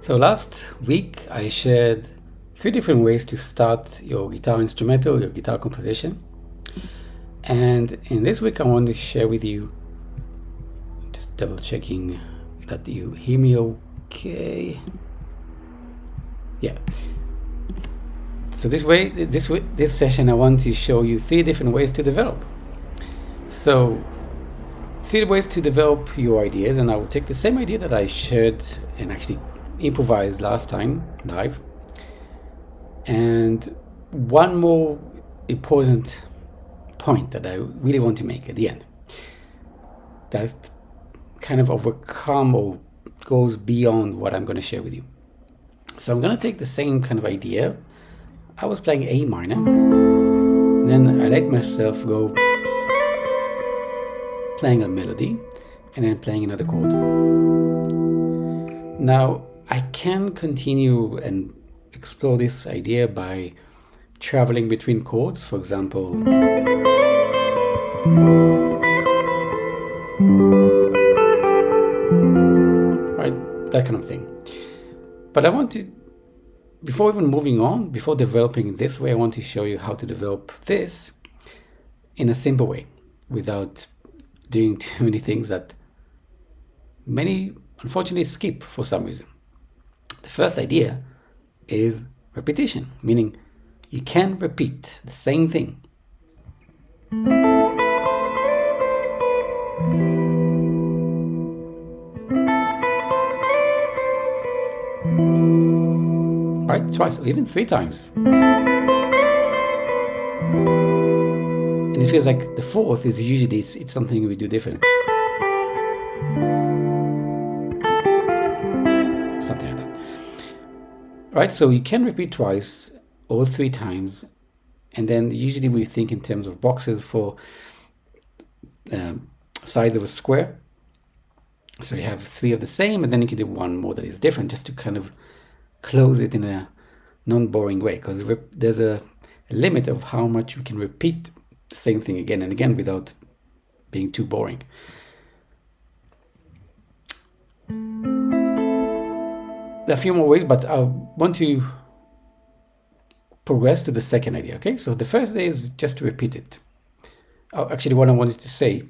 So last week I shared 3 different ways to start your guitar instrumental, your guitar composition. And in this week I want to share with you, just double checking that you hear me okay. Yeah. So this session I want to show you 3 different ways to develop. So 3 ways to develop your ideas, and I will take the same idea that I shared and actually improvised last time live, and one more important point that I really want to make at the end that kind of overcome or goes beyond what I'm going to share with you. So I'm going to take the same kind of idea. I was playing A minor, then I let myself go playing a melody and then playing another chord. Now I can continue and explore this idea by traveling between chords, for example, right, that kind of thing. But I want to, before even moving on, before developing this way, I want to show you how to develop this in a simple way without doing too many things that many unfortunately skip for some reason. The first idea is repetition, meaning you can repeat the same thing. Right, twice or even 3 times. And it feels like the 4th is usually it's something we do different. Something like that. Right, so you can repeat twice or 3 times, and then usually we think in terms of boxes for sides of a square. So you have 3 of the same, and then you can do 1 more that is different, just to kind of close it in a non-boring way, because there's a limit of how much we can repeat the same thing again and again without being too boring. There are a few more ways, but I want to progress to the second idea, okay? So the first idea is just to repeat it. Oh, actually, what I wanted to say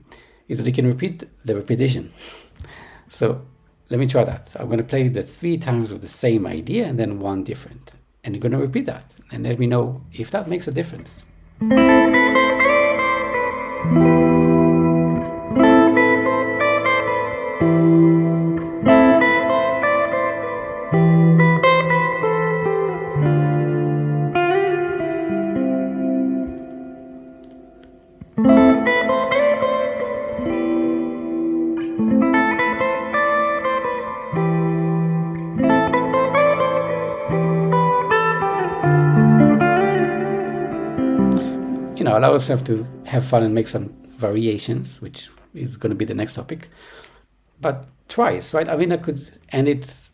is that you can repeat the repetition. So let me try that. I'm going to play the 3 times of the same idea and then 1 different. And you're going to repeat that and let me know if that makes a difference. Allow yourself to have fun and make some variations, which is going to be the next topic. But twice, right? I mean, I could end it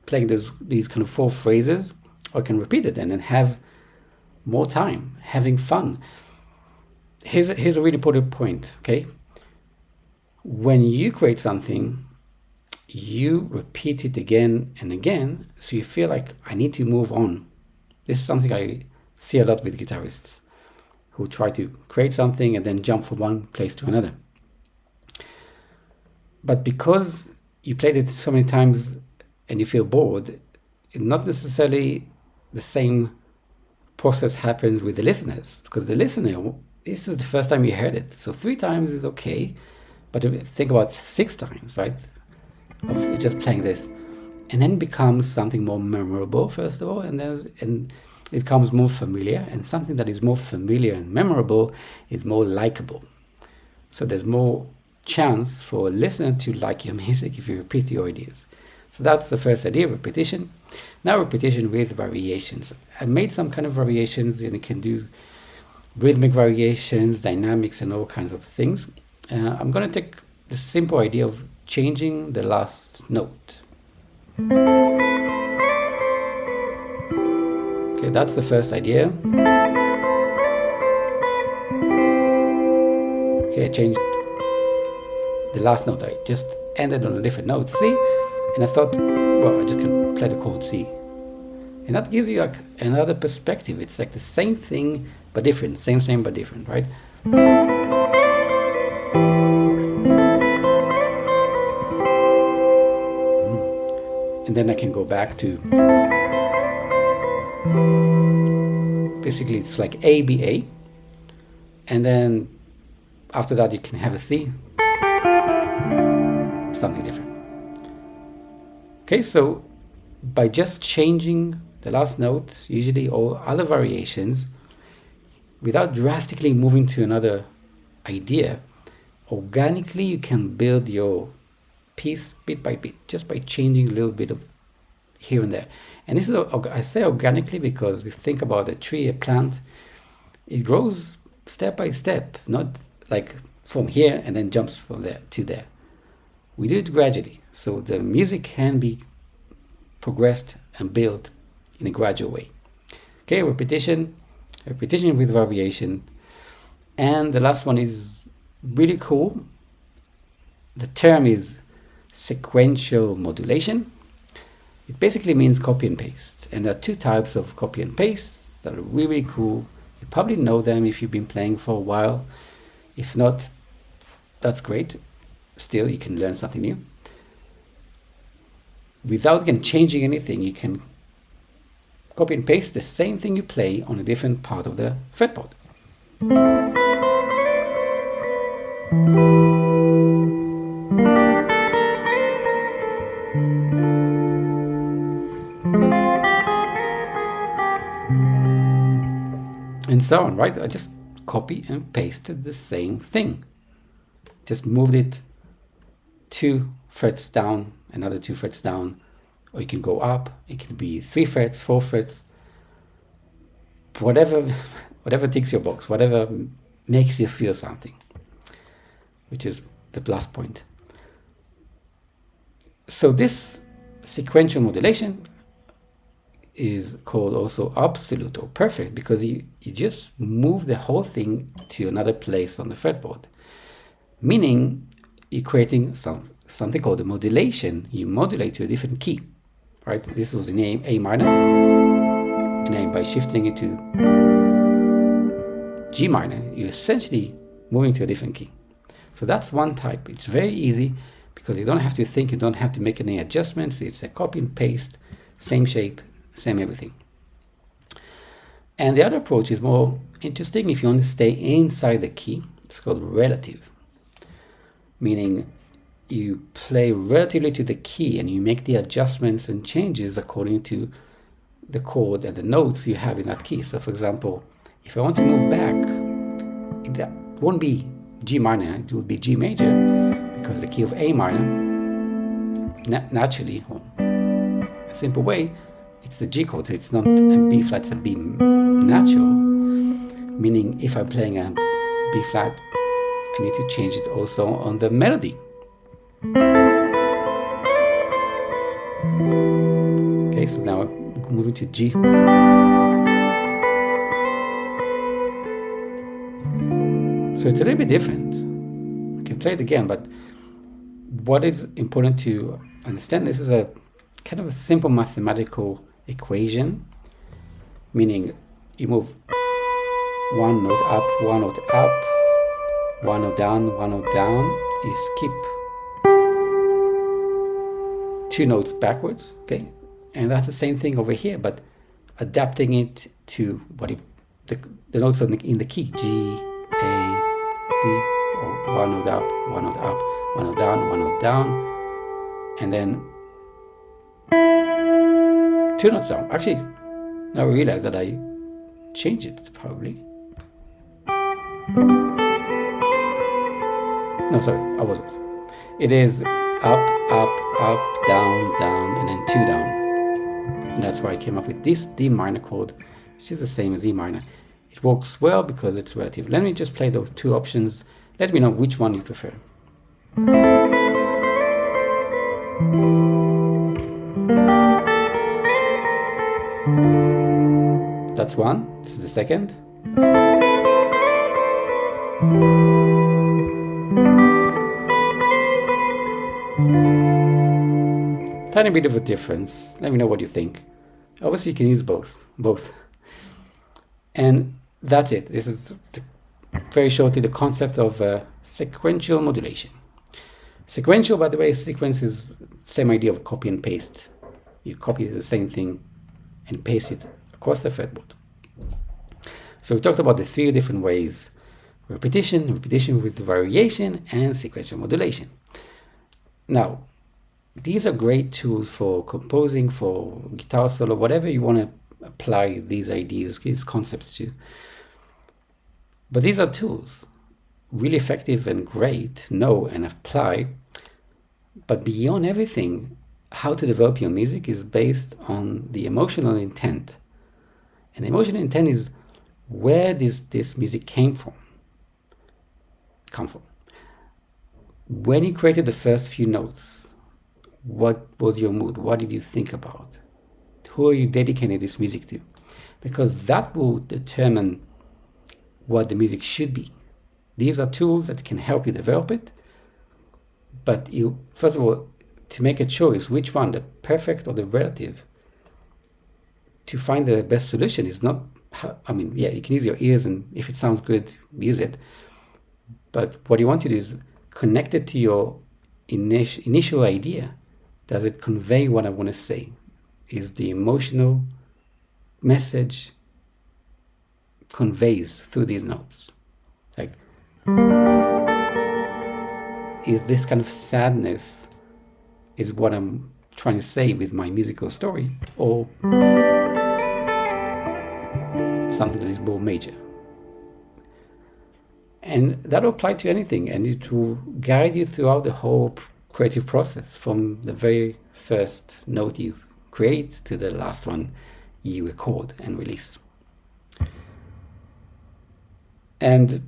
playing these kind of 4 phrases, or I can repeat it and then have more time, having fun. Here's a really important point, okay? When you create something, you repeat it again and again, so you feel like I need to move on. This is something I see a lot with guitarists who try to create something and then jump from one place to another. But because you played it so many times and you feel bored, not necessarily the same process happens with the listeners, because the listener, this is the first time you heard it. So 3 times is okay, but think about 6 times, right? Of just playing this. And then it becomes something more memorable, first of all, and it becomes more familiar, and something that is more familiar and memorable is more likable. So there's more chance for a listener to like your music if you repeat your ideas. So that's the first idea, repetition. Now repetition with variations. I made some kind of variations, and you can do rhythmic variations, dynamics, and all kinds of things. I'm going to take the simple idea of changing the last note. Okay, that's the first idea. Okay, I changed the last note. I just ended on a different note, see? And I thought, well, I just can play the chord C. And that gives you like another perspective. It's like the same thing but different, same but different, right? And then I can go back to, basically it's like A, B, A. And then after that you can have a C, something different. Okay, so by just changing the last note, usually, or other variations, without drastically moving to another idea, organically you can build your piece bit by bit, just by changing a little bit of here and there. And this is, I say organically because you think about a tree, a plant, it grows step by step, not like from here and then jumps from there to there. We do it gradually, so the music can be progressed and built in a gradual way. Okay, repetition with variation. And the last one is really cool. The term is sequential modulation. It basically means copy and paste. And there are two types of copy and paste that are really cool. You probably know them if you've been playing for a while. If not, that's great. Still, you can learn something new. Without again changing anything, you can copy and paste the same thing you play on a different part of the fretboard. And so on, right? I just copy and pasted the same thing. Just moved it 2 frets down, another 2 frets down, or you can go up. It can be 3 frets, 4 frets, whatever ticks your box, whatever makes you feel something, which is the plus point. So this sequential modulation is called also absolute or perfect, because you just move the whole thing to another place on the fretboard, meaning you're creating something called a modulation. You modulate to a different key, right? This was in A minor, and then by shifting it to G minor, you're essentially moving to a different key. So that's one type. It's very easy because you don't have to think, you don't have to make any adjustments. It's a copy and paste, same shape, same everything. And the other approach is more interesting if you want to stay inside the key. It's called relative, meaning you play relatively to the key and you make the adjustments and changes according to the chord and the notes you have in that key. So for example, if I want to move back, it won't be G minor, it will be G major, because the key of A minor, naturally, a simple way, it's the G chord, it's not a B flat, it's a B natural, meaning if I'm playing a B flat, I need to change it also on the melody. Okay, so now I'm moving to G. So it's a little bit different. I can play it again, but what is important to understand, this is a kind of a simple mathematical equation, meaning you move 1 note up, 1 note up, 1 note down, 1 note down. You skip 2 notes backwards, okay? And that's the same thing over here, but adapting it to what the notes in the key, G, A, B, or 1 note up, 1 note up, 1 note down, 1 note down, and then 2 notes down. Actually, now I realize that I changed it probably. No, sorry, I wasn't. It is up, up, up, down, down, and then 2 down. And that's why I came up with this D minor chord, which is the same as E minor. It works well because it's relative. Let me just play the 2 options. Let me know which one you prefer. That's one. This is the second. tiny bit of a difference. Let me know what you think. Obviously, you can use both. And that's it. This is very shortly the concept of sequential modulation. Sequential, by the way, sequence is the same idea of copy and paste. You copy the same thing and paste it across the fretboard. So we talked about the 3 different ways: repetition, repetition with variation, and sequential modulation. Now, these are great tools for composing, for guitar solo, whatever you want to apply these ideas, these concepts to. But these are tools, really effective and great to know and apply. But beyond everything, how to develop your music is based on the emotional intent. And the emotional intent is, where does this music come from? When you created the first few notes, what was your mood? What did you think about? Who are you dedicating this music to? Because that will determine what the music should be. These are tools that can help you develop it. But you, first of all, to make a choice, which one, the perfect or the relative, to find the best solution is not, you can use your ears, and if it sounds good, use it. But what you want to do is connect it to your initial idea. Does it convey what I want to say? Is the emotional message conveys through these notes? Like, is this kind of sadness is what I'm trying to say with my musical story, or something that is more major? And that will apply to anything, and it will guide you throughout the whole creative process, from the very first note you create to the last one you record and release. And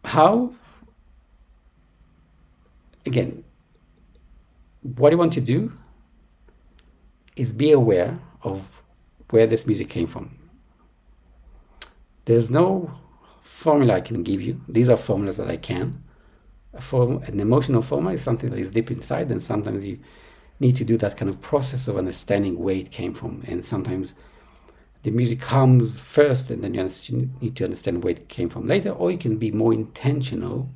how? Again, what you want to do is be aware of where this music came from. There's no formula I can give you. These are formulas that I can. An emotional formula is something that is deep inside, and sometimes you need to do that kind of process of understanding where it came from. And sometimes the music comes first, and then you need to understand where it came from later. Or you can be more intentional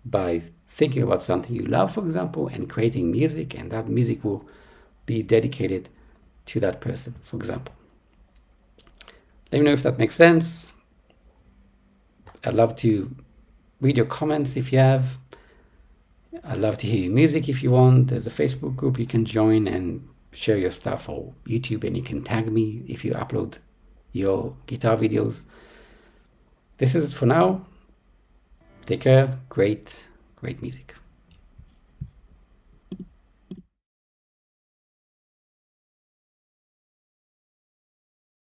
by thinking about something you love, for example, and creating music, and that music will be dedicated to that person, for example. Let me know if that makes sense. I'd love to read your comments if you have. I'd love to hear your music if you want. There's a Facebook group you can join and share your stuff, or YouTube, and you can tag me if you upload your guitar videos. This is it for now. Take care. Great music.